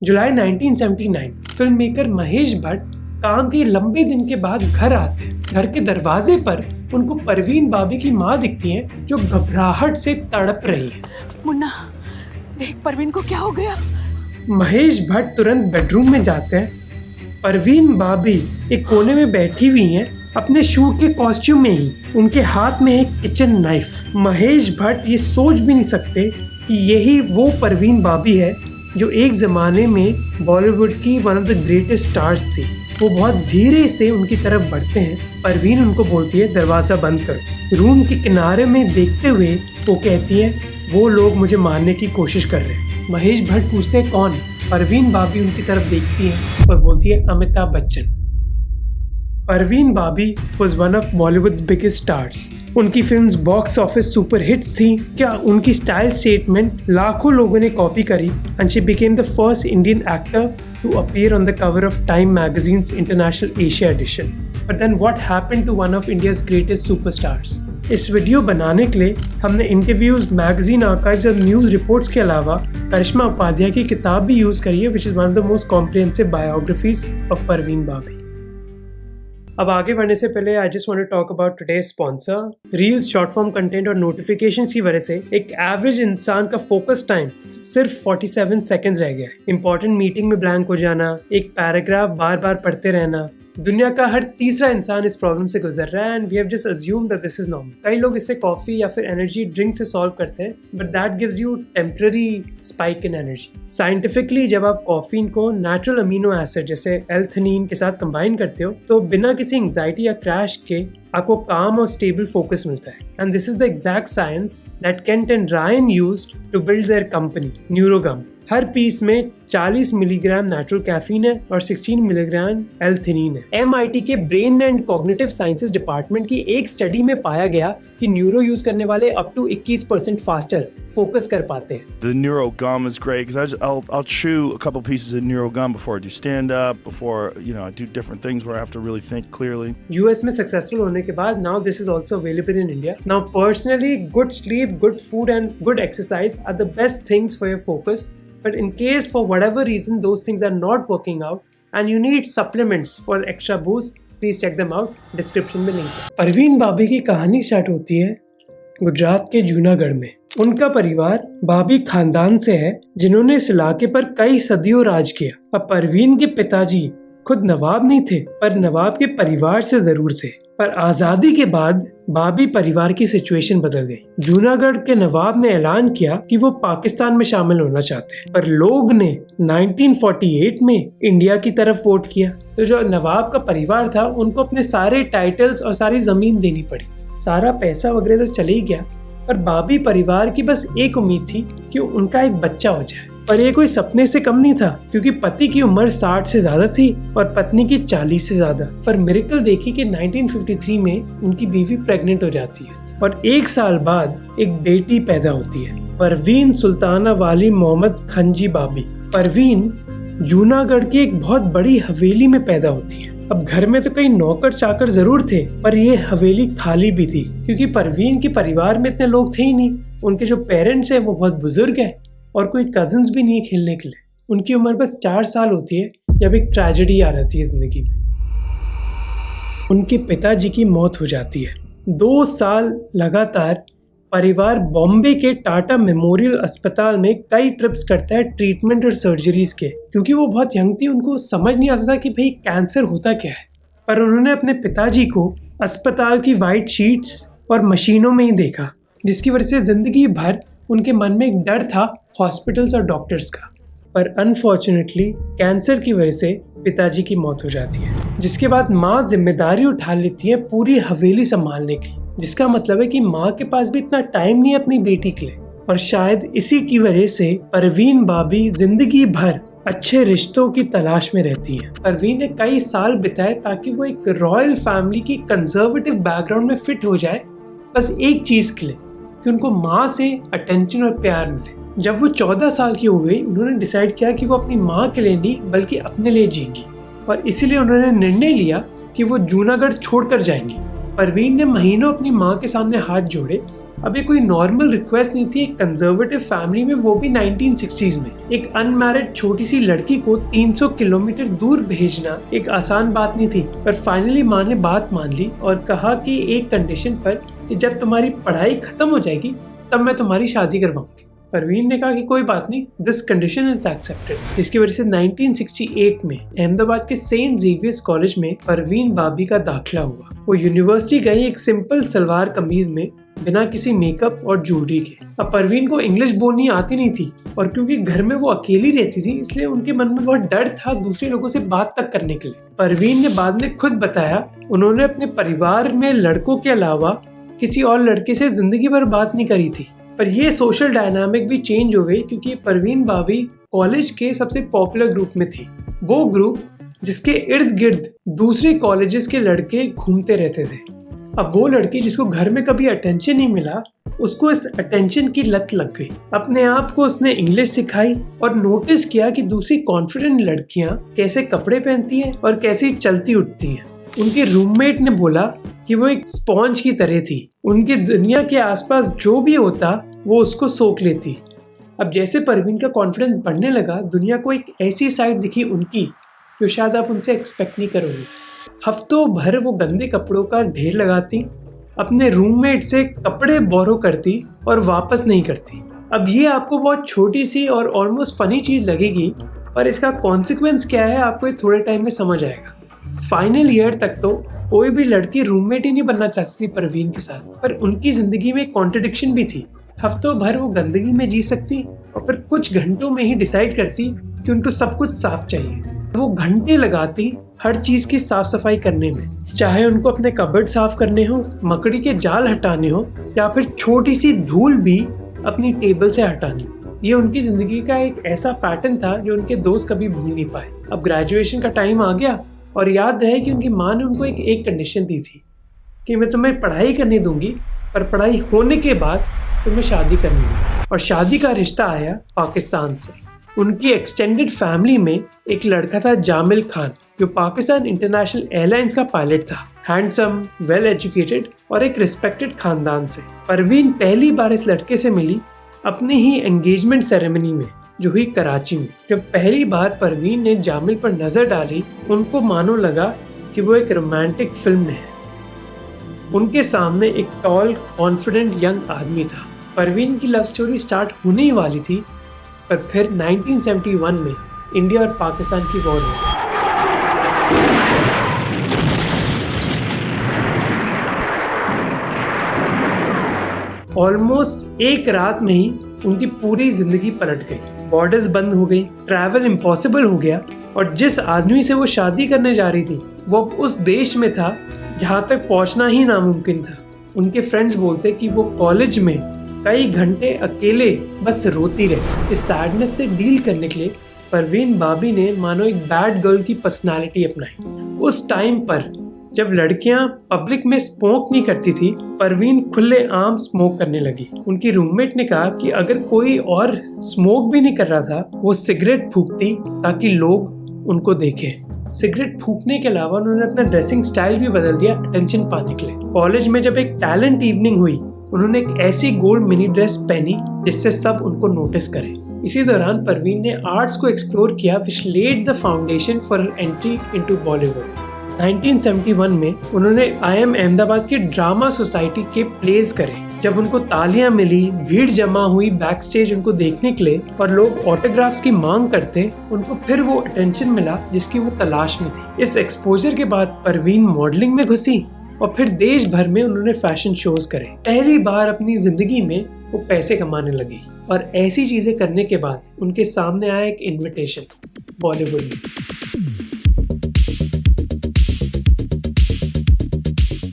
जुलाई 1979 film maker Mahesh Bhatt काम के लंबे दिन के बाद घर आते हैं। घर के दरवाजे पर उनको परवीन बाबी की माँ दिखती है जो घबराहट से तड़प रही है। मुन्ना, देख परवीन को क्या हो गया। महेश भट्ट तुरंत बेडरूम में जाते हैं। परवीन बाबी एक कोने में बैठी हुई हैं, अपने शूट के कॉस्ट्यूम में ही। उनके हाथ में एक किचन नाइफ। महेश भट्ट ये सोच भी नहीं सकते कि यही वो परवीन बाबी है जो एक ज़माने में बॉलीवुड की one of the greatest stars थी। वो बहुत धीरे से उनकी तरफ बढ़ते हैं। परवीन उनको बोलती है दरवाज़ा बंद करो। रूम के किनारे में देखते हुए वो कहती है वो लोग मुझे मारने की कोशिश कर रहे हैं। महेश भट्ट पूछते हैं कौन। परवीन बाबी उनकी तरफ देखती है और बोलती है अमिताभ बच्चन। परवीन बाबी was one of Bollywood's biggest stars. उनकी films box office super hits थी। क्या उनकी स्टाइल स्टेटमेंट लाखों लोगों ने कॉपी करी and she became the first Indian actor to appear on the cover of Time magazine's International Asia edition. But then what happened to one of India's greatest superstars? इस video बनाने के लिए हमने interviews, magazine archives और news reports के अलावा करिश्मा उपाध्याय की किताब भी यूज़ करी है, which is one of the most comprehensive biographies of Parveen Babi. अब आगे बढ़ने से पहले I just want to talk about today's sponsor. Reels, short form content और नोटिफिकेशंस की वजह से एक एवरेज इंसान का फोकस टाइम सिर्फ 47 सेकंड्स रह गया है। इंपॉर्टेंट मीटिंग में ब्लैंक हो जाना, एक पैराग्राफ बार बार पढ़ते रहना। दुनिया का हर तीसरा इंसान इस प्रॉब्लम से गुजर रहा है and we have just assumed that this is normal. कई लोग इसे कॉफी या फिर एनर्जी ड्रिंक से सॉल्व करते हैं, but that gives you temporary spike in energy. Scientifically जब आप कॉफीन को नेचुरल अमीनो एसिड जैसे एल्थनीन के साथ कंबाइन करते हो तो बिना किसी एंजाइटी या क्रैश के आपको काम और स्टेबल फोकस मिलता है। And this is the exact science that Kent and Ryan used to build their company Neurogum. हर पीस में 40 मिलीग्राम नेचुरल कैफीन है और 16 मिलीग्राम एल्थिनीन है। MIT के brain and cognitive sciences department की एक स्टडी में पाया गया कि न्यूरो यूज करने वाले अप टू 21% फास्टर फोकस कर पाते हैं। The neuro gum is great because I'll chew a couple pieces of neuro gum before I do stand up, before I do different things where I have to really think clearly. US में successful होने के बाद now this is also available in India. Now personally, good sleep, good food and good exercise are the best things for your focus. But in case for whatever reason those things are not working out and you need supplements for extra boost, please check them out. Description में link है। परवीन बाबी की कहानी start होती है गुजरात के जूनागढ़ में। उनका परिवार बाबी खानदान से है जिन्होंने इस इलाके पर कई सदियों राज किया। अब परवीन के पिताजी खुद नवाब नहीं थे पर नवाब के परिवार से जरूर थे। पर आजादी के बाद बाबी परिवार की सिचुएशन बदल गई। जूनागढ़ के नवाब ने ऐलान किया कि वो पाकिस्तान में शामिल होना चाहते हैं, पर लोग ने 1948 में इंडिया की तरफ वोट किया। तो जो नवाब का परिवार था उनको अपने सारे टाइटल्स और सारी जमीन देनी पड़ी। सारा पैसा वगैरह तो चले ही गया, पर बाबी परिवार की बस एक उम्मीद थी कि उनका एक बच्चा हो जाए। पर ये कोई सपने से कम नहीं था क्योंकि पति की उम्र 60 से ज्यादा थी और पत्नी की 40 से ज्यादा। पर मिरेकल देखी कि 1953 में उनकी बीवी प्रेग्नेंट हो जाती है और एक साल बाद एक बेटी पैदा होती है, परवीन सुल्ताना वाली मोहम्मद खंजी बाबी। परवीन जूनागढ़ की एक बहुत बड़ी हवेली में पैदा होती है। अब घर में तो कई नौकर चाकर जरूर थे पर ये हवेली खाली भी थी क्योंकि परवीन के परिवार में इतने लोग थे ही नहीं। उनके जो पेरेंट्स हैं वो बहुत बुजुर्ग हैं और कोई कजिन्स भी नहीं है खेलने के लिए। उनकी उम्र बस 4 साल होती है जब एक ट्रेजेडी आ जाती है जिंदगी में। उनके पिताजी की मौत हो जाती है। 2 साल लगातार परिवार बॉम्बे के टाटा मेमोरियल अस्पताल में कई ट्रिप्स करता है ट्रीटमेंट और सर्जरीज के, क्योंकि वो बहुत यंग थी। उनको समझ नहीं आता था कि भाई कैंसर होता क्या है। पर उन्होंने अपने पिताजी को अस्पताल की वाइट शीट्स और मशीनों में ही देखा, जिसकी वजह से जिंदगी भर उनके मन में एक डर था हॉस्पिटल्स और डॉक्टर्स का। पर अनफॉर्चुनेटली कैंसर की वजह से पिताजी की मौत हो जाती है, जिसके बाद माँ जिम्मेदारी उठा लेती है पूरी हवेली संभालने की, जिसका मतलब है कि माँ के पास भी इतना टाइम नहीं है अपनी बेटी के लिए। और शायद इसी की वजह से परवीन बाबी जिंदगी भर अच्छे रिश्तों की तलाश में रहती हैं। परवीन ने कई साल बिताए ताकि वो एक रॉयल फैमिली की कंजर्वेटिव बैकग्राउंड में फिट हो जाए, बस एक चीज के लिए कि उनको माँ से अटेंशन और प्यार मिले। जब वो 14 साल की हो गई उन्होंने डिसाइड किया कि वो अपनी माँ के लिए नहीं बल्कि अपने लिए जीएंगी और इसीलिए उन्होंने निर्णय लिया कि वो जूनागढ़ छोड़कर जाएंगी। परवीन ने महीनों अपनी माँ के सामने हाथ जोड़े अब ये कोई नॉर्मल रिक्वेस्ट नहीं थी एक कंजर्वेटिव फैमिली में, वो भी 1960s में। एक अनमैरिड छोटी सी लड़की को 300 किलोमीटर दूर भेजना एक आसान बात नहीं थी, पर फाइनली माँ ने बात मान ली और कहा कि एक कंडीशन पर कि जब तुम्हारी पढ़ाई खत्म हो जाएगी तब मैं तुम्हारी शादी करवाऊंगी। परवीन ने कहा कि कोई बात नहीं, दिस कंडीशन इज एक्सेप्टेड। जिसकी वजह से 1968 में अहमदाबाद के सेंट जेवियर्स कॉलेज में परवीन बाबी का दाखिला हुआ। वो यूनिवर्सिटी गई एक सिंपल सलवार कमीज में, बिना किसी मेकअप और ज्वेलरी के। अब परवीन को इंग्लिश बोलनी आती नहीं थी और क्योंकि घर में वो अकेली रहती थी इसलिए उनके मन में बहुत डर था दूसरे लोगों से बात तक करने के लिए। परवीन ने बाद में खुद बताया उन्होंने अपने परिवार में लड़कों के अलावा किसी और लड़के से जिंदगी भर बात नहीं करी थी। पर ये सोशल डायनामिक भी चेंज हो गई क्योंकि परवीन बाबी कॉलेज के सबसे पॉपुलर ग्रुप में थी। वो ग्रुप जिसके इर्द गिर्द दूसरे कॉलेजेस के लड़के घूमते रहते थे। अब वो लड़की जिसको घर में कभी अटेंशन नहीं मिला, उसको इस अटेंशन की लत लग गई। अपने आप को उसने इंग्लिश सिखाई और नोटिस किया कि दूसरी कॉन्फिडेंट लड़कियां कैसे कपड़े पहनती हैं और कैसे चलती उठती हैं। उनके रूममेट ने बोला कि वो एक स्पॉन्ज की तरह थी, उनकी दुनिया के आसपास जो भी होता वो उसको सोख लेती। अब जैसे परवीन का कॉन्फिडेंस बढ़ने लगा, दुनिया को एक ऐसी साइड दिखी उनकी जो शायद आप उनसे एक्सपेक्ट नहीं करोगे। हफ्तों भर वो गंदे कपड़ों का ढेर लगाती, अपने रूममेट से कपड़े बोरो करती और वापस नहीं करती। अब ये आपको बहुत छोटी सी और ऑलमोस्ट फनी चीज़ लगेगी, पर इसका कॉन्सिक्वेंस क्या है आपको ये थोड़े टाइम में समझ आएगा। फाइनल ईयर तक तो कोई भी लड़की रूममेट ही नहीं बनना चाहती थी परवीन के साथ, पर उनकी जिंदगी में कॉन्ट्रडिक्शन भी थी। हफ्तों भर वो गंदगी में जी सकती और फिर कुछ घंटों में ही डिसाइड करती कि उनको सब कुछ साफ चाहिए। वो घंटे लगाती हर चीज की साफ सफाई करने में, चाहे उनको अपने कबर्ड साफ करने हो, मकड़ी के जाल हटाने हो या फिर छोटी सी धूल भी अपनी टेबल से हटानी। ये उनकी जिंदगी का एक ऐसा पैटर्न था जो उनके दोस्त कभी भूल नहीं पाए। अब ग्रेजुएशन का टाइम आ गया और याद रहे कि उनकी माँ ने उनको एक कंडीशन दी थी कि मैं तुम्हें पढ़ाई करने दूंगी, पर पढ़ाई होने के बाद तुम्हें शादी करनी है। और शादी का रिश्ता आया पाकिस्तान से। उनकी एक्सटेंडेड फैमिली में एक लड़का था जामिल खान, जो पाकिस्तान इंटरनेशनल एयरलाइंस का पायलट था। हैंडसम, वेल एजुकेटेड और एक रिस्पेक्टेड खानदान से। परवीन पहली बार इस लड़के से मिली अपनी ही एंगेजमेंट सेरेमनी में, जो हुई कराची में। जब पहली बार परवीन ने जामिल पर नजर डाली, उनको मानो लगा कि वो एक रोमांटिक फिल्म में है। उनके सामने एक टॉल, कॉन्फिडेंट यंग आदमी था। परवीन की लव स्टोरी स्टार्ट होने ही वाली थी, पर फिर 1971 में इंडिया और पाकिस्तान की वॉर हुई। ऑलमोस्ट एक रात में ही उनकी पूरी जिंदगी पलट गई। बॉर्डर्स बंद हो गई, ट्रैवल इम्पॉसिबल हो गया और जिस आदमी से वो शादी करने जा रही थी वो अब उस देश में था जहाँ तक पहुँचना ही नामुमकिन था। उनके फ्रेंड्स बोलते कि वो कॉलेज में कई घंटे अकेले बस रोती रही। इस सैडनेस से डील करने के लिए परवीन बाबी ने मानो एक बैड गर्ल की पर्सनालिटी अपनाई। उस टाइम पर जब लड़कियां पब्लिक में स्मोक नहीं करती थी, परवीन खुले आम स्मोक करने लगी। उनकी रूममेट ने कहा कि अगर कोई और स्मोक भी नहीं कर रहा था, वो सिगरेट फूंकती ताकि लोग उनको देखें। सिगरेट फूंकने के अलावा उन्होंने अपना ड्रेसिंग स्टाइल भी बदल दिया अटेंशन पाने के लिए। कॉलेज में जब एक टैलेंट इवनिंग हुई, उन्होंने एक ऐसी गोल्ड मिनी ड्रेस पहनी जिससे सब उनको नोटिस करें। इसी दौरान परवीन ने आर्ट्स को एक्सप्लोर किया, विच lead the foundation for her entry into Bollywood. 1971 में उन्होंने IIM अहमदाबाद के ड्रामा सोसाइटी के प्लेज करे। जब उनको तालियां मिली, भीड़ जमा हुई बैक स्टेज उनको देखने के लिए और लोग ऑटोग्राफ्स की मांग करते, उनको फिर वो अटेंशन मिला जिसकी वो तलाश में थी। इस एक्सपोजर के बाद परवीन मॉडलिंग में घुसी और फिर देश भर में उन्होंने फैशन शोज करे। पहली बार अपनी जिंदगी में वो पैसे कमाने लगी और ऐसी चीजें करने के बाद उनके सामने आया एक इनविटेशन बॉलीवुड में।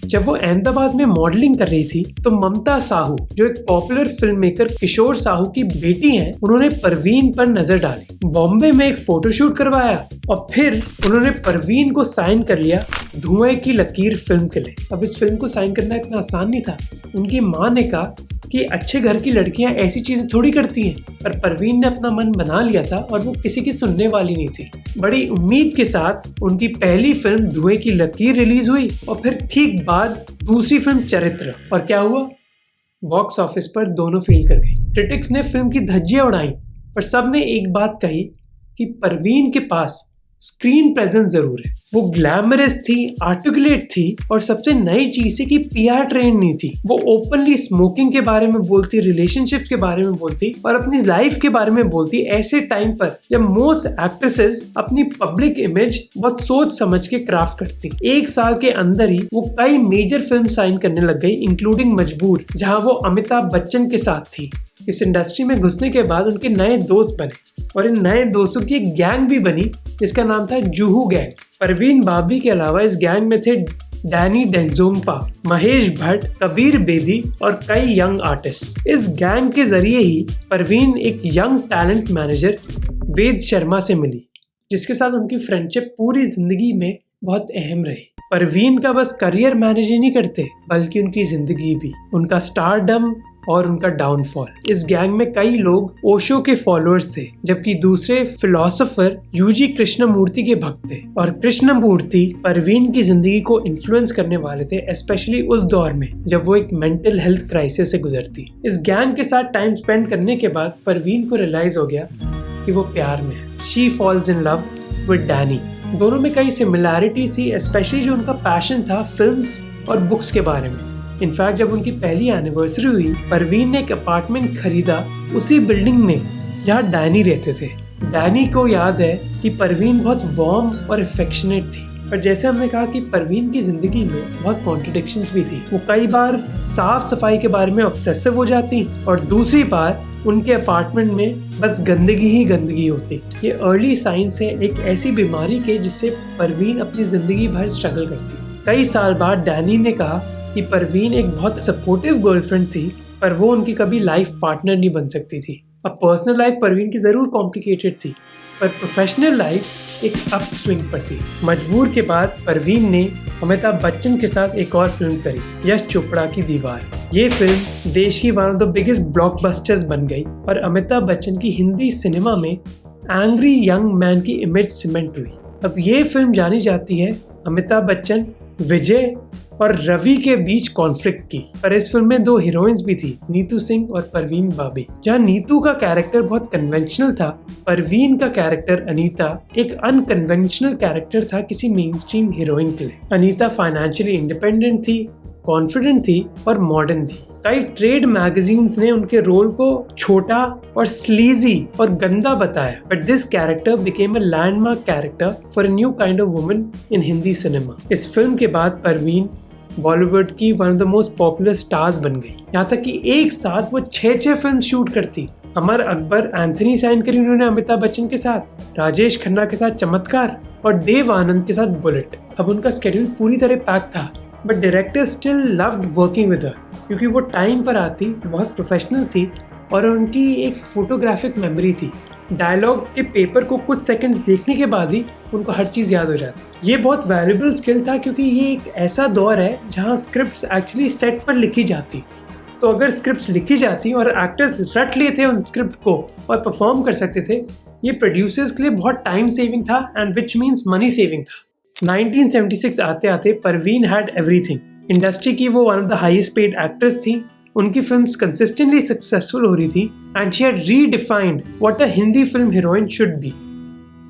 जब वो अहमदाबाद में मॉडलिंग कर रही थी तो ममता साहू, जो एक पॉपुलर फिल्म मेकर किशोर साहू की बेटी हैं, उन्होंने परवीन पर नजर डाली। बॉम्बे में एक फोटोशूट करवाया और फिर उन्होंने परवीन को साइन कर लिया धुएं की लकीर फिल्म के लिए। अब इस फिल्म को साइन करना इतना आसान नहीं था। उनकी माँ ने कहा कि अच्छे घर की लड़कियां ऐसी चीजें थोड़ी करती हैं, पर परवीन ने अपना मन बना लिया था और वो किसी की सुनने वाली नहीं थी। बड़ी उम्मीद के साथ उनकी पहली फिल्म धुएं की लकीर रिलीज हुई और फिर ठीक बाद दूसरी फिल्म चरित्र। और क्या हुआ, बॉक्स ऑफिस पर दोनों फेल कर गई। क्रिटिक्स ने फिल्म की धज्जियां उड़ाई, पर सबने एक बात कही कि परवीन के पास स्क्रीन प्रेजेंस जरूर है। वो ग्लैमरस थी, आर्टिकुलेट थी और सबसे नई चीज है कि पीआर ट्रेन नहीं थी। वो ओपनली स्मोकिंग के बारे में बोलती, रिलेशनशिप के बारे में बोलती और अपनी लाइफ के बारे में बोलती ऐसे टाइम पर जब मोस्ट एक्ट्रेसेस अपनी पब्लिक इमेज बहुत सोच समझ के क्राफ्ट करती। 1 साल के अंदर ही वो कई मेजर फिल्म साइन करने लग गई, इंक्लूडिंग मजबूर, जहां वो अमिताभ बच्चन के साथ थी। इस इंडस्ट्री में घुसने के बाद उनके नए दोस्त बने और इन नए दोस्तों की एक गैंग भी बनी जिसका नाम था जुहू गैंग। परवीन बाबी के अलावा इस गैंग में थे डैनी डेंजोंगपा, महेश भट्ट, कबीर बेदी और कई यंग आर्टिस्ट। इस गैंग के जरिए ही परवीन एक यंग टैलेंट मैनेजर वेद शर्मा से मिली, जिसके साथ उनकी फ्रेंडशिप पूरी जिंदगी में बहुत अहम रही। परवीन का बस करियर मैनेज ही नहीं करते बल्कि उनकी जिंदगी भी, उनका स्टारडम और उनका डाउनफॉल। इस गैंग में कई लोग ओशो के फॉलोअर्स थे, जबकि दूसरे फिलोसोफर यूजी कृष्णमूर्ति के भक्त थे। और कृष्णमूर्ति परवीन की जिंदगी को इन्फ्लुएंस करने वाले थे, स्पेशली उस दौर में जब वो एक मेंटल हेल्थ क्राइसिस से गुजरती। इस गैंग के साथ टाइम स्पेंड करने के बाद परवीन को रियलाइज हो गया कि वो प्यार में है। She falls in love with Danny. दोनों में कई सिमिलैरिटी थी, स्पेशली जो उनका पैशन था फिल्म्स और बुक्स के बारे में। इनफैक्ट जब उनकी पहली एनिवर्सरी हुई, परवीन ने एक अपार्टमेंट खरीदा उसी बिल्डिंग में जहाँ डैनी रहते थे। डैनी को याद है कि परवीन बहुत वार्म और अफेक्शनेट थी, पर जैसे हमने कहा कि परवीन की जिंदगी में बहुत कॉन्ट्रडिक्शंस भी थी। वो कई बार साफ सफाई के बारे में ऑब्सेसिव हो जाती और दूसरी बार उनके अपार्टमेंट में बस गंदगी ही गंदगी होती। ये अर्ली साइंस है एक ऐसी बीमारी के जिससे परवीन अपनी जिंदगी भर स्ट्रगल करती। कई साल बाद डैनी ने कहा कि परवीन एक बहुत सपोर्टिव गर्लफ्रेंड थी, पर वो उनकी कभी लाइफ पार्टनर नहीं बन सकती थी। अब पर्सनल लाइफ परवीन की जरूर कॉम्प्लिकेटेड थी, पर प्रोफेशनल लाइफ एक अप स्विंग पर थी। मजबूर के बाद परवीन ने अमिताभ बच्चन के साथ एक और फिल्म करी, यश चोपड़ा की दीवार। ये फिल्म देश की one of the biggest blockbusters बन गई और अमिताभ बच्चन की हिंदी सिनेमा में एंग्री यंग मैन की इमेज सीमेंट हुई। अब ये फिल्म जानी जाती है अमिताभ बच्चन, विजय और रवि के बीच कॉन्फ्लिक्ट की। पर इस फिल्म में 2 हीरोइंस भी थी, नीतू सिंह और परवीन बाबी। जहाँ नीतू का कैरेक्टर बहुत कन्वेंशनल था, परवीन का कैरेक्टर अनीता एक अनकन्वेंशनल कैरेक्टर था किसी मेन स्ट्रीम हीरोइन के लिए। अनीता फाइनेंशियली इंडिपेंडेंट थी, कॉन्फिडेंट थी और मॉडर्न थी। कई ट्रेड मैगजीन्स ने उनके रोल को छोटा और स्लीजी और गंदा बताया, but this character became a landmark character for a new kind of woman in Hindi cinema. इस फिल्म के बाद परवीन बॉलीवुड की one of the most popular stars बन गई। यहाँ तक कि एक साथ वो 6 फिल्म शूट करती। अमर अकबर एंथनी साइन करी उन्होंने अमिताभ बच्चन के साथ, राजेश खन्ना के साथ चमत्कार और देव आनंद के साथ बुलेट। अब उनका स्केड्यूल पूरी तरह पैक था, but director still loved working with her, क्योंकि वो टाइम पर आती, बहुत प्रोफेशनल थी और उनकी एक फोटोग्राफिक मेमोरी थी। डायलॉग के पेपर को कुछ सेकंड्स देखने के बाद ही उनको हर चीज़ याद हो जाती। ये बहुत वैल्यूबल स्किल था, क्योंकि ये एक ऐसा दौर है जहाँ स्क्रिप्ट्स एक्चुअली सेट पर लिखी जाती। तो अगर स्क्रिप्ट्स लिखी जाती और एक्टर्स रट लेते उन स्क्रिप्ट को और परफॉर्म कर सकते थे, ये प्रोड्यूसर्स के लिए बहुत टाइम सेविंग था and which means money saving था। 1976 आते आते परवीन हैड एवरीथिंग। इंडस्ट्री की वो one of the highest paid actors थी, उनकी फिल्म्स कंसिस्टेंटली सक्सेसफुल हो रही थी and she had redefined what a Hindi film heroine should be.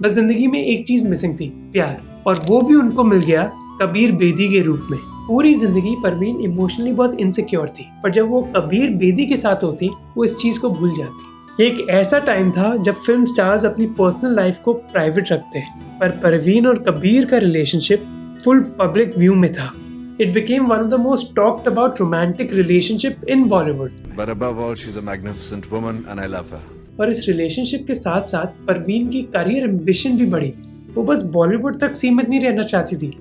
बस जिंदगी में एक चीज मिसिंग थी, प्यार, और वो भी उनको मिल गया कबीर बेदी के रूप में। पूरी जिंदगी परवीन इमोशनली बहुत इनसिक्योर थी, पर जब वो कबीर बेदी के साथ होती वो इस चीज को भूल जाती। एक ऐसा टाइम था जब फिल्म स्टार्स अपनी पर्सनल लाइफ को प्राइवेट रखते, पर परवीन और कबीर का रिलेशनशिप फुल पब्लिक व्यू में था। It became one of the most talked about romantic relationship in Bollywood. But above all, she's a magnificent woman and I love her. और इस रिलेशनशिप के साथ साथ परवीन की करियर एम्बिशन भी बढ़ी। वो बस बॉलीवुड तक सीमित नहीं रहना चाहती थी।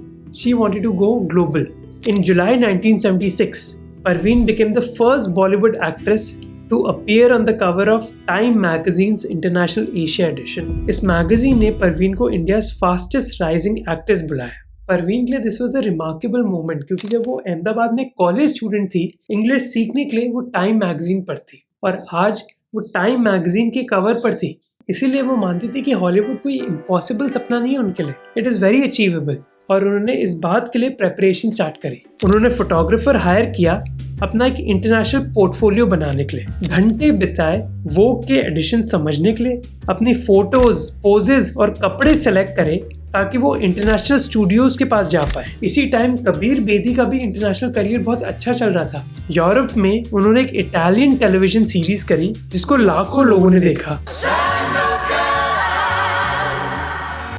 She wanted to go global. In July 1976, Parveen became the first Bollywood actress to appear on the cover of Time Magazine's International Asia Edition. इस मैगजीन ने परवीन को इंडियाज फास्टेस्ट राइजिंग एक्ट्रेस बुलाया। परवीन के लिए this was a remarkable moment, क्योंकि जब वो अहमदाबाद में कॉलेज स्टूडेंट थी, इंग्लिश सीखने के लिए वो टाइम मैगजीन पर थी और आज वो टाइम मैगजीन के कवर पर थी। इसीलिए वो मानती थी कि हॉलीवुड कोई इम्पॉसिबल सपना नहीं है उनके लिए, इट इज़ वेरी अचीवेबल। और उन्होंने इस बात के लिए प्रेपरेशन स्टार्ट करी। उन्होंने फोटोग्राफर हायर किया अपना एक इंटरनेशनल पोर्टफोलियो बनाने के लिए। घंटे बिताए वोग के एडिशन समझने के लिए, अपनी फोटोज, पोजेज और कपड़े सेलेक्ट करे ताकि वो इंटरनेशनल स्टूडियोज के पास जा पाए। इसी टाइम कबीर बेदी का भी इंटरनेशनल करियर बहुत अच्छा चल रहा था। यूरोप में उन्होंने एक इटालियन टेलीविजन सीरीज करी जिसको लाखों लोगों ने देखा।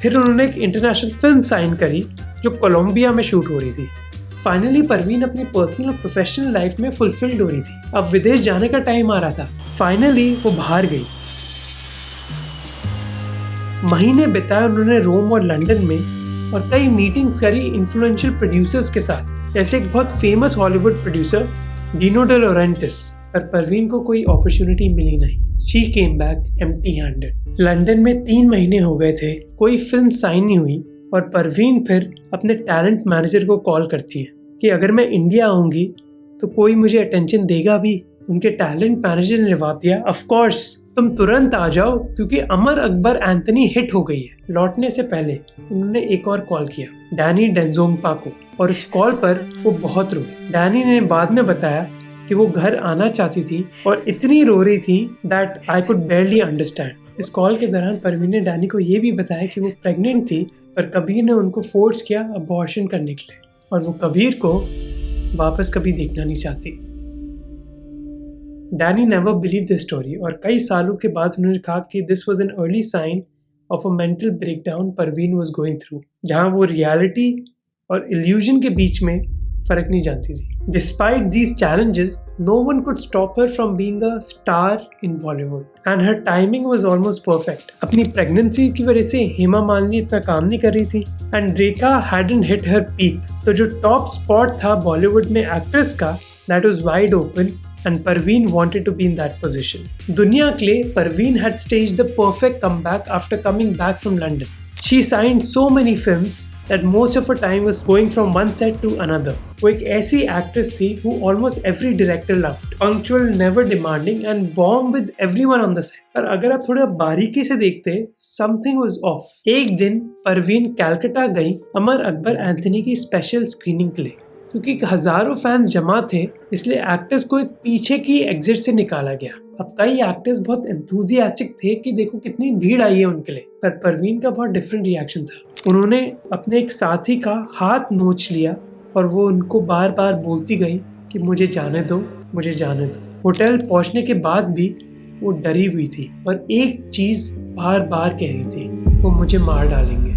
फिर उन्होंने एक इंटरनेशनल फिल्म साइन करी जो कोलंबिया में शूट हो रही थी। फाइनली परवीन अपनी पर्सनल और प्रोफेशनल लाइफ में फुलफिल्ड हो रही थी। अब विदेश जाने का टाइम आ रहा था। फाइनली वो बाहर गई। महीने बिताए उन्होंने रोम और लंदन में और कई मीटिंग्स करी इन्फ्लुएंशियल प्रोड्यूसर्स के साथ, जैसे एक बहुत famous Hollywood producer Dino De Laurentiis. पर परवीन को कोई अपॉर्चुनिटी मिली नहीं। She came back empty handed. London में 3 महीने हो गए थे, कोई फिल्म साइन नहीं हुई और परवीन फिर अपने टैलेंट मैनेजर को कॉल करती है कि अगर मैं इंडिया आऊंगी तो कोई मुझे अटेंशन देगा भी। उनके टैलेंट मैनेजर ने जवाब दिया, ऑफ कोर्स तुम तुरंत आ जाओ क्योंकि अमर अकबर एंथनी हिट हो गई है। लौटने से पहले उन्होंने एक और कॉल किया डैनी डेंजोंगपा को और उस कॉल पर वो बहुत रोई। डैनी ने बाद में बताया कि वो घर आना चाहती थी और इतनी रो रही थी दैट आई कुड बेयरली अंडरस्टैंड। इस कॉल के दौरान परवीन ने डैनी को ये भी बताया कि वो प्रेग्नेंट थी पर कबीर ने उनको फोर्स किया अबॉर्शन करने के लिए और वो कबीर को वापस कभी देखना नहीं चाहती। Danny never believe this story और कई सालों के बाद उन्होंने कहा कि this was an early sign of a mental breakdown Parveen was going through, जहां वो रियलिटी और इल्यूजन के बीच में फर्क नहीं जानती थी। Despite these challenges, no one could stop her from being a star in Bollywood and her timing was almost perfect. अपनी प्रेगनेंसी की वजह से हेमा मालिनी इतना काम नहीं कर रही थी and Rekha hadn't hit her peak. तो जो टॉप स्पॉट था बॉलीवुड में एक्ट्रेस का, that was wide open and Parveen wanted to be in that position. दुनिया के लिए Parveen had staged the perfect comeback after coming back from London. She signed so many films that most of her time was going from one set to another. वो एक ऐसी actress थी who almost every director loved. Punctual, never demanding and warm with everyone on the set. पर अगर आप थोड़ा बारीकी से देखते, something was off. एक दिन परवीन कलकत्ता गई अमर अकबर एंथनी की स्पेशल स्क्रीनिंग के लिए। क्योंकि हजारों फैंस जमा थे इसलिए एक्टर्स को एक पीछे की एग्जिट से निकाला गया। अब कई एक्टर्स बहुत एंथुसियास्टिक थे कि देखो कितनी भीड़ आई है उनके लिए, पर परवीन का बहुत डिफरेंट रिएक्शन था। उन्होंने अपने एक साथी का हाथ नोच लिया और वो उनको बार बार बोलती गई कि मुझे जाने दो, मुझे जाने दो। होटल पहुंचने के बाद भी वो डरी हुई थी और एक चीज बार बार कह रही थी, वो मुझे मार डालेंगे।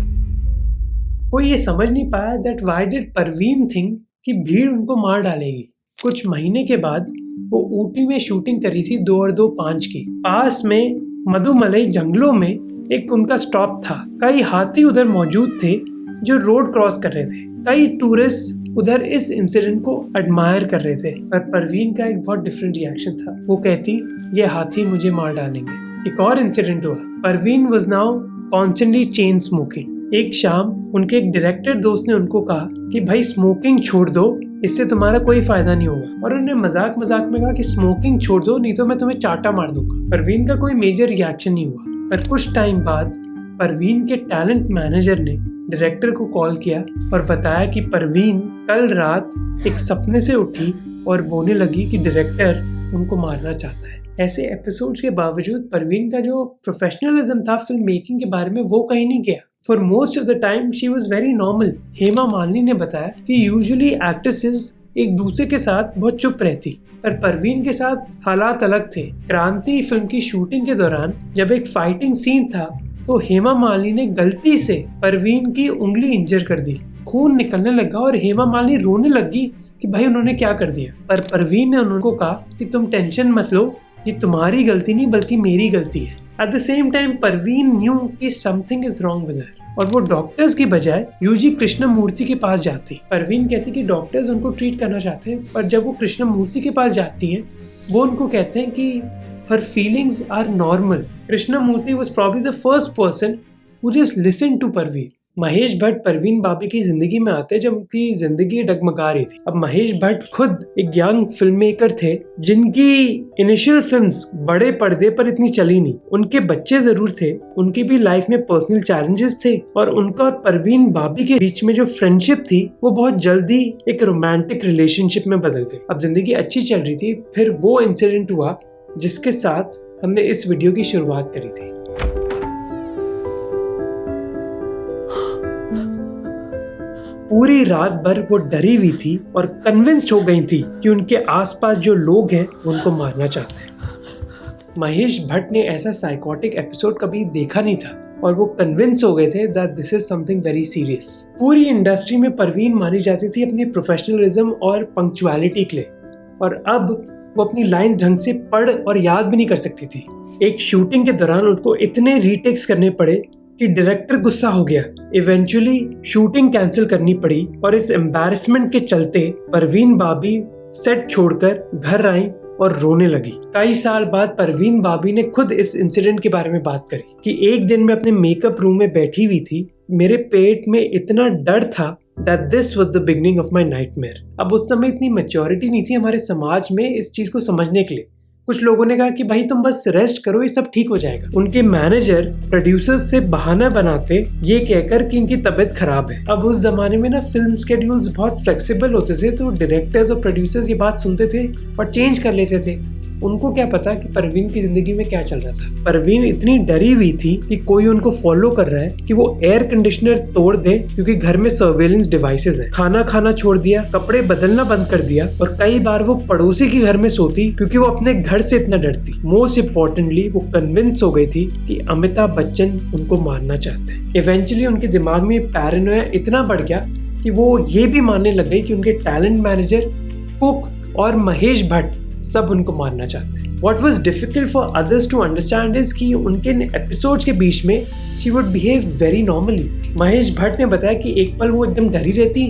वो ये समझ नहीं पाया that why did Parveen think कि भीड़ उनको मार डालेगी। कुछ महीने के बाद वो ऊटी में शूटिंग करी थी 2 और 2 5 की। पास में मधुमलई जंगलों में एक उनका स्टॉप था। कई हाथी उधर मौजूद थे जो रोड क्रॉस कर रहे थे। कई टूरिस्ट उधर इस इंसिडेंट को एडमायर कर रहे थे, पर परवीन का एक बहुत डिफरेंट रिएक्शन था। वो कहती, ये हाथी मुझे मार डालेंगे। एक और इंसिडेंट हुआ। Parveen was now constantly chain smoking. एक शाम उनके एक डायरेक्टर दोस्त ने उनको कहा कि भाई स्मोकिंग छोड़ दो, इससे तुम्हारा कोई फायदा नहीं होगा। और उन्होंने मजाक मजाक में कहा कि स्मोकिंग छोड़ दो नहीं तो मैं तुम्हें चाटा मार दूंगा। परवीन का कोई मेजर रिएक्शन नहीं हुआ। पर कुछ टाइम बाद परवीन के टैलेंट मैनेजर ने डायरेक्टर को कॉल किया और बताया कि परवीन कल रात एक सपने से उठी और बोलने लगी कि डायरेक्टर उनको मारना चाहता है। ऐसे एपिसोड्स के बावजूद परवीन का जो प्रोफेशनलिज्म था फिल्म मेकिंग के बारे में वो कहीं नहीं गया। For most of the time she was very normal. Hema Malini ने बताया कि यूजुअली एक्ट्रेसेस एक दूसरे के साथ बहुत चुप रहती, पर परवीन के साथ हालात अलग थे। क्रांति फिल्म की शूटिंग के दौरान जब एक फाइटिंग सीन था तो हेमा मालिनी ने गलती से परवीन की उंगली इंजर कर दी। खून निकलने लगा और हेमा मालिनी रोने लगी कि भाई उन्होंने क्या कर दिया। पर परवीन ने उनको कहा कि तुम टेंशन मत लो, ये तुम्हारी गलती नहीं बल्कि मेरी गलती है। At the same time, Parveen knew कि something is wrong with her और वो डॉक्टर्स की बजाय यूजी कृष्णमूर्ति के पास जाती। परवीन कहती कि डॉक्टर्स उनको ट्रीट करना चाहते हैं, पर जब वो कृष्णमूर्ति के पास जाती हैं वो उनको कहते हैं कि her feelings are normal. Krishnamurthy was probably the first person who just listened to Parveen. Mahesh Bhatt Parveen बाबी की जिंदगी में आते जब उनकी जिंदगी डगमगा रही थी। अब महेश भट्ट खुद एक यंग फिल्म मेकर थे जिनकी इनिशियल फिल्म्स बड़े पर्दे पर इतनी चली नहीं। उनके बच्चे जरूर थे, उनकी भी लाइफ में पर्सनल चैलेंजेस थे और उनका और परवीन बाबी के बीच में जो फ्रेंडशिप थी वो बहुत जल्दी एक रोमांटिक रिलेशनशिप में बदल गई। अब जिंदगी अच्छी चल रही थी, फिर वो इंसिडेंट हुआ जिसके साथ हमने इस वीडियो की शुरुआत करी थी। पूरी रात भर वो डरी हुई थी और कन्विंस्ड हो गई थी कि उनके आसपास जो लोग हैं वो उनको मारना चाहते हैं। महेश भट्ट ने ऐसा साइकोटिक एपिसोड कभी देखा नहीं था और वो कन्विंस हो गए थे that this is something very serious. पूरी इंडस्ट्री में परवीन मानी जाती थी अपनी प्रोफेशनलिज्म और पंक्चुअलिटी के लिए, और अब वो अपनी लाइन ढंग से पढ़ और याद भी नहीं कर सकती थी। एक शूटिंग के दौरान उनको इतने रीटेक्स करने पड़े कि डायरेक्टर गुस्सा हो गया। इवेंचुअली शूटिंग कैंसिल करनी पड़ी और इस एम्बैरेसमेंट के चलते परवीन बाबी सेट छोड़कर घर आई और रोने लगी। कई साल बाद परवीन बाबी ने खुद इस इंसिडेंट के बारे में बात करी कि एक दिन मैं अपने मेकअप रूम में बैठी हुई थी, मेरे पेट में इतना डर था that this was the beginning of my nightmare। अब उस समय इतनी मैच्योरिटी नहीं थी हमारे समाज में इस चीज को समझने के लिए। कुछ लोगों ने कहा कि भाई तुम बस रेस्ट करो, ये सब ठीक हो जाएगा। उनके मैनेजर प्रोड्यूसर्स से बहाना बनाते ये कहकर कि इनकी तबीयत खराब है। अब उस जमाने में ना फिल्म स्केड्यूल्स बहुत फ्लेक्सिबल होते थे, तो डायरेक्टर्स और प्रोड्यूसर्स ये बात सुनते थे और चेंज कर लेते थे। उनको क्या पता कि परवीन की जिंदगी में क्या चल रहा था। परवीन इतनी डरी हुई थी कि कोई उनको फॉलो कर रहा है कि वो एयर कंडीशनर तोड़ दे क्योंकि घर में सर्वेलेंस डिवाइसेस है। खाना खाना छोड़ दिया, कपड़े बदलना बंद कर दिया और कई बार वो पड़ोसी के घर में सोती क्योंकि वो अपने घर से इतना डरती। मोस्ट इम्पोर्टेंटली वो कन्विंस हो गई थी कि अमिताभ बच्चन उनको मारना चाहते हैं। इवेंचुअली उनके दिमाग में पैरानोया इतना बढ़ गया कि वो ये भी मानने लग गई कि उनके टैलेंट मैनेजर, कुक और महेश भट्ट सब उनको मारना चाहते हैं। What was difficult for others to understand is कि उनके एपिसोड्स के बीच में she would behave very normally। Mahesh Bhatt ने बताया कि एक पल वो एकदम डरी रहती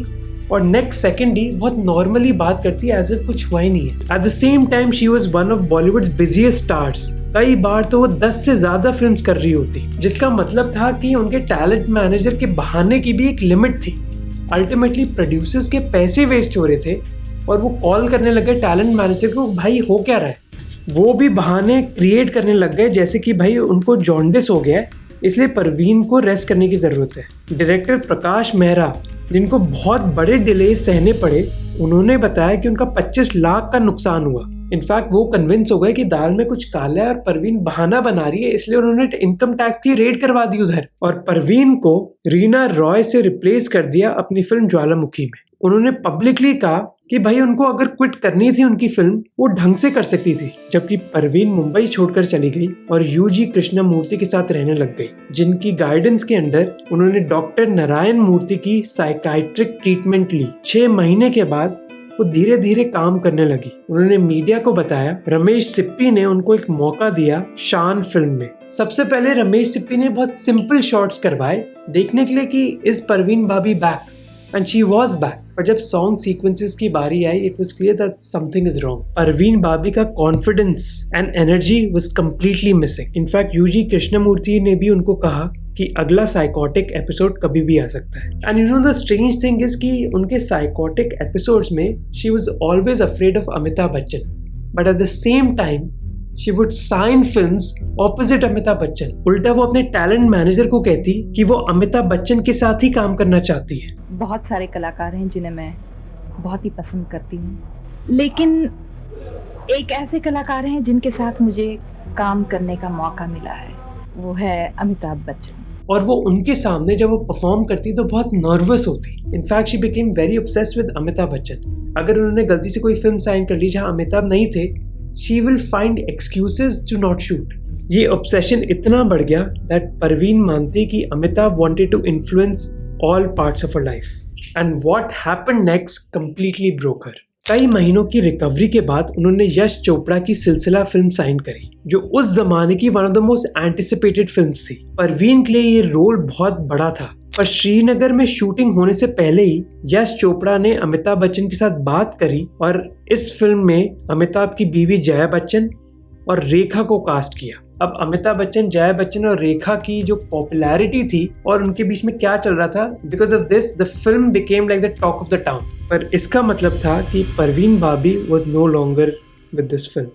और नेक्स्ट सेकंड ही बहुत नॉर्मली बात करती है एज इफ कुछ हुआ ही नहीं है। At the same time she was one of Bollywood's busiest stars। कई बार तो वो 10 से ज्यादा फिल्म्स कर रही होती, जिसका मतलब था कि उनके टैलेंट मैनेजर के बहाने की भी एक लिमिट थी। अल्टीमेटली प्रोड्यूसर्स के पैसे वेस्ट हो रहे थे और वो कॉल करने लगे टैलेंट मैनेजर को, भाई हो क्या रहा है। वो भी बहाने क्रिएट करने लग गए जैसे कि भाई उनको जॉन्डिस हो गया है, इसलिए परवीन को रेस्ट करने की ज़रूरत है। डायरेक्टर प्रकाश मेहरा, जिनको बहुत बड़े डिले सहने पड़े, उन्होंने बताया कि उनका 25 लाख का नुकसान हुआ। इनफैक्ट वो कन्विंस हो गए कि दाल में कुछ काला है और परवीन बहाना बना रही है, इसलिए उन्होंने इनकम टैक्स की रेड करवा दी उधर और परवीन को रीना रॉय से रिप्लेस कर दिया अपनी फिल्म ज्वालामुखी में। उन्होंने पब्लिकली कहा कि भाई उनको अगर क्विट करनी थी उनकी फिल्म, वो ढंग से कर सकती थी। जबकि परवीन मुंबई छोड़कर चली गई और यूजी कृष्णमूर्ति के साथ रहने लग गई, जिनकी गाइडेंस के अंदर उन्होंने डॉक्टर नारायण मूर्ति की साइकाइट्रिक ट्रीटमेंट ली। 6 महीने के बाद वो धीरे धीरे काम करने लगी। उन्होंने मीडिया को बताया रमेश सिप्पी ने उनको एक मौका दिया शान फिल्म में। सबसे पहले रमेश सिप्पी ने बहुत सिंपल शॉट्स करवाए देखने के लिए कि is Parveen Babi back, and she was back। पर जब सॉन्ग सीक्वेंसेस की बारी आई, it was clear that something is wrong। Parveen Babi का confidence and energy was completely missing। In fact UG Krishnamurti ने भी उनको कहा कि अगला साइकोटिक एपिसोड कभी भी आ सकता है। And you know the strange thing is कि उनके साइकोटिक एपिसोड्स में she was always afraid of Amitabh Bachchan, but at the same time she would sign films opposite Amitabh Bachchan. उल्टा वो अपने टैलेंट मैनेजर को कहती कि वो अमिताभ बच्चन के साथ ही काम करना चाहती है। बहुत सारे कलाकार हैं जिन्हें मैं बहुत ही पसंद करती हूँ, लेकिन एक ऐसे कलाकार हैं जिनके साथ मुझे काम करने का मौका मिला है, वो है अमिताभ बच्चन। और वो उनके सामने जब वो परफॉर्म करती तो बहुत नर्वस होती। In fact she became very obsessed with Amitabh Bachchan. अगर उन्होंने गलती से कोई फिल्म साइन कर ली जहाँ अमिताभ नहीं थे, she will find excuses to not shoot। ये obsession इतना बढ़ गया that परवीन मानती कि Amitabh wanted to influence all parts of her life, and what happened next completely broke her। कई महीनों की रिकवरी के बाद उन्होंने यश चोपड़ा की सिलसिला फिल्म साइन करी, जो उस जमाने की one of the most anticipated films थी। परवीन के लिए ये रोल बहुत बड़ा था, पर श्रीनगर में शूटिंग होने से पहले ही यश चोपड़ा ने अमिताभ बच्चन के साथ बात करी और इस फिल्म में अमिताभ की बीवी जया बच्चन और रेखा को कास्ट किया। अब अमिताभ बच्चन, जया बच्चन और रेखा की जो पॉपुलैरिटी थी और उनके बीच में क्या चल रहा था, because of this the film became like the talk of the town. पर इसका मतलब था कि Parveen Babi was no longer with this film.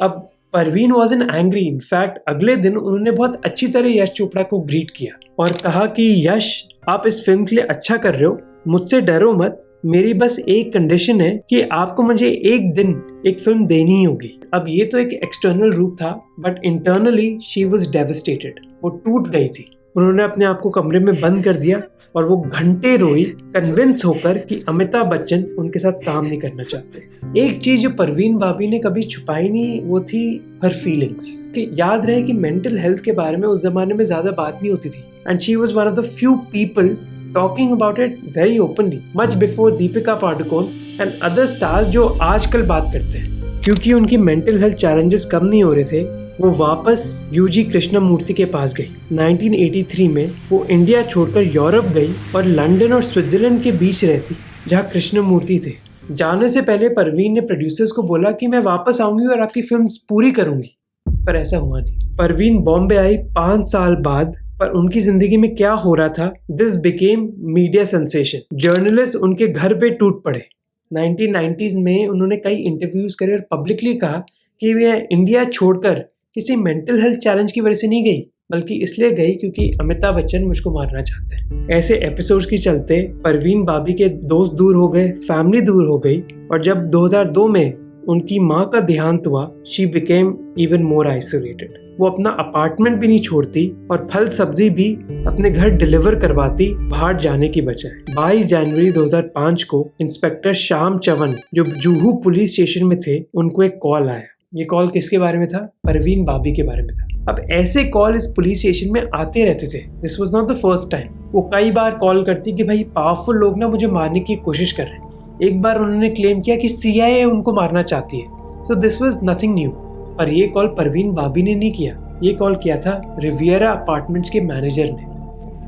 अब Parveen was an angry. In fact अगले दिन उन्होंने बहुत अच्छी तरह यश चोपड़ा को ग्रीट किया और कहा कि यश, आप इस फिल्म के लिए अच्छा कर रहे हो, मुझसे डरो मत, मेरी बस एक कंडीशन है कि आपको मुझे एक दिन एक फिल्म देनी ही होगी। अब ये तो एक एक्सटर्नल रूप था, but internally she was devastated. वो टूट गई थी। उन्होंने अपने आप को कमरे में बंद कर दिया और वो घंटे रोई, कन्विंस होकर कि अमिताभ बच्चन उनके साथ काम नहीं करना चाहते। एक चीज जो परवीन बाबी ने कभी छुपाई नहीं, वो थी हर फीलिंग्स। कि याद रहे कि मेंटल हेल्थ के बारे में उस जमाने में ज्यादा बात नहीं होती थी, and she was one of the few people talking about it very openly, much before Deepika Padukone and other stars जो आजकल बात करते हैं। क्योंकि उनकी मेंटल हेल्थ चैलेंजेस कम नहीं हो रहे थे, वो वापस यूजी कृष्णमूर्ति के पास गई। 1983 में वो इंडिया छोड़कर यूरोप गई और लंदन और स्विट्जरलैंड के बीच रहती, जहाँ कृष्णमूर्ति थे। जाने से पहले परवीन ने प्रोड्यूसर्स को बोला कि मैं वापस आऊंगी और आपकी फिल्म पूरी करूंगी, पर ऐसा हुआ नहीं। परवीन बॉम्बे आई 5 साल बाद, पर उनकी जिंदगी में क्या हो रहा था, this became media sensation. Journalist उनके घर पे टूट पड़े। 1990s में उन्होंने कई इंटरव्यूज करे और पब्लिकली कहा कि वे इंडिया छोड़कर किसी मेंटल हेल्थ चैलेंज की वजह से नहीं गई, बल्कि इसलिए गई क्योंकि अमिताभ बच्चन मुझको मारना चाहते हैं। ऐसे एपिसोड्स के चलते परवीन बाबी के दोस्त दूर हो गए, फैमिली दूर हो गई, और जब 2002 में उनकी माँ का देहांत हुआ, she became even more isolated. वो अपना अपार्टमेंट भी नहीं छोड़ती और फल सब्जी भी अपने घर डिलीवर करवाती, बाहर जाने की बजाय। 22 जनवरी 2005 को इंस्पेक्टर श्याम चवन, जो जुहू पुलिस स्टेशन में थे, उनको एक कॉल आया। ये कॉल किसके बारे में था? परवीन बाबी के बारे में था। अब ऐसे कॉल इस पुलिस स्टेशन में आते रहते थे। This was not the first time. वो कई बार कॉल करती कि भाई पावरफुल लोग ना मुझे मारने की कोशिश कर रहे हैं। एक बार उन्होंने क्लेम किया कि CIA उनको मारना चाहती है। So this was nothing new. पर ये कॉल परवीन बाबी ने नहीं किया, ये कॉल किया था रिवियरा अपार्टमेंट्स के मैनेजर ने,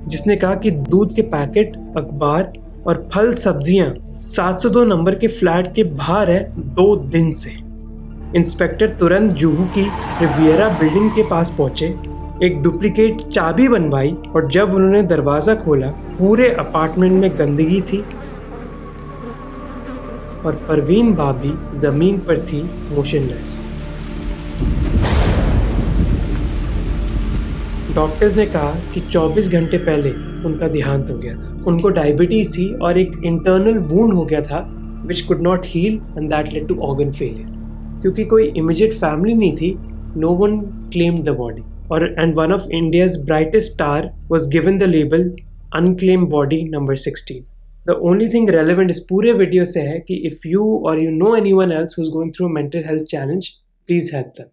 जिसने कहा कि दूध के पैकेट, अखबार और फल सब्जियां 702 नंबर के फ्लैट के बाहर है 2 दिन से। इंस्पेक्टर तुरंत जुहू की रिवियरा बिल्डिंग के पास पहुंचे, एक डुप्लीकेट चाबी बनवाई, और जब उन्होंने दरवाजा खोला, पूरे अपार्टमेंट में गंदगी थी और परवीन बाबी जमीन पर थी, मोशनलेस। डॉक्टर्स ने कहा कि 24 घंटे पहले उनका देहांत हो गया था। उनको डायबिटीज थी और एक इंटरनल वुंड हो गया था which could not heal, and that led to organ failure. क्योंकि कोई इमीडिएट फैमिली नहीं थी, no one claimed the body, और and one of India's brightest star was given the label unclaimed body number 16। The only thing relevant इस पूरे वीडियो से है कि इफ यू और you know anyone else who is going through a mental health challenge, please help them.